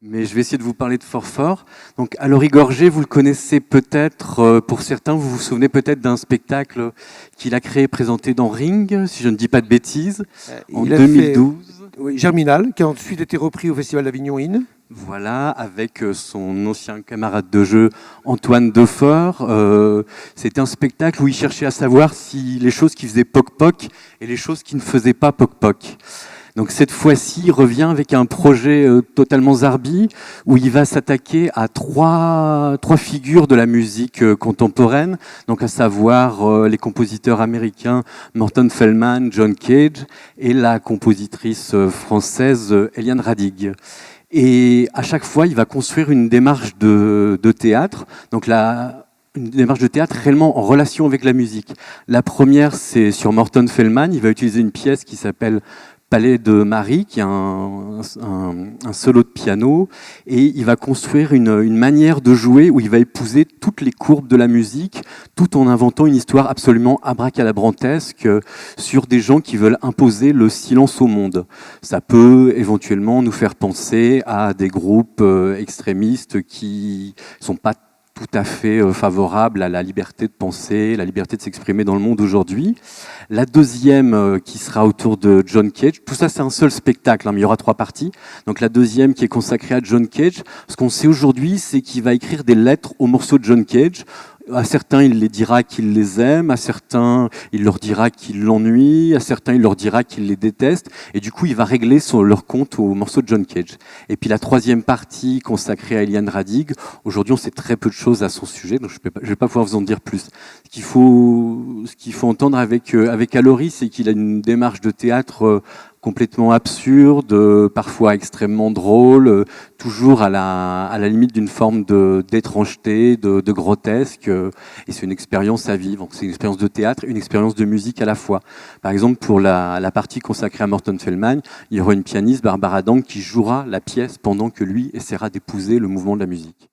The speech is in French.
mais je vais essayer de vous parler de fort. Donc, Allory Gorgé, vous le connaissez peut-être, pour certains, vous vous souvenez peut-être d'un spectacle qu'il a créé, présenté dans Ring, si je ne dis pas de bêtises, en 2012. Oui, Germinal, qui a ensuite été repris au Festival d'Avignon In. Voilà, avec son ancien camarade de jeu Antoine Defort. C'était un spectacle où il cherchait à savoir si les choses qui faisaient poc-poc et les choses qui ne faisaient pas poc-poc. Donc cette fois-ci, il revient avec un projet totalement zarbi, où il va s'attaquer à trois figures de la musique contemporaine, donc à savoir les compositeurs américains Morton Feldman, John Cage, et la compositrice française Eliane Radig. Et à chaque fois, il va construire une démarche de théâtre, donc une démarche de théâtre réellement en relation avec la musique. La première, c'est sur Morton Feldman. Il va utiliser une pièce qui s'appelle Palais de Marie, qui a un solo de piano, et il va construire une manière de jouer où il va épouser toutes les courbes de la musique, tout en inventant une histoire absolument abracadabrantesque sur des gens qui veulent imposer le silence au monde. Ça peut éventuellement nous faire penser à des groupes extrémistes qui sont pas tout à fait favorable à la liberté de penser, la liberté de s'exprimer dans le monde aujourd'hui. La deuxième qui sera autour de John Cage. Tout ça, c'est un seul spectacle, hein, mais il y aura 3 parties. Donc la deuxième qui est consacrée à John Cage. Ce qu'on sait aujourd'hui, c'est qu'il va écrire des lettres aux morceaux de John Cage. À certains, il les dira qu'il les aime, à certains, il leur dira qu'il l'ennuie, à certains, il leur dira qu'il les déteste, et du coup, il va régler leur compte aux morceaux de John Cage. Et puis la troisième partie consacrée à Eliane Radig, aujourd'hui, on sait très peu de choses à son sujet, donc je vais pas pouvoir vous en dire plus. Ce qu'il faut entendre avec Allory, c'est qu'il a une démarche de théâtre complètement absurde, parfois extrêmement drôle, toujours à la limite d'une forme d'étrangeté, de grotesque, et c'est une expérience à vivre. C'est une expérience de théâtre, une expérience de musique à la fois. Par exemple, pour la partie consacrée à Morton Feldman, il y aura une pianiste, Barbara Dang, qui jouera la pièce pendant que lui essaiera d'épouser le mouvement de la musique.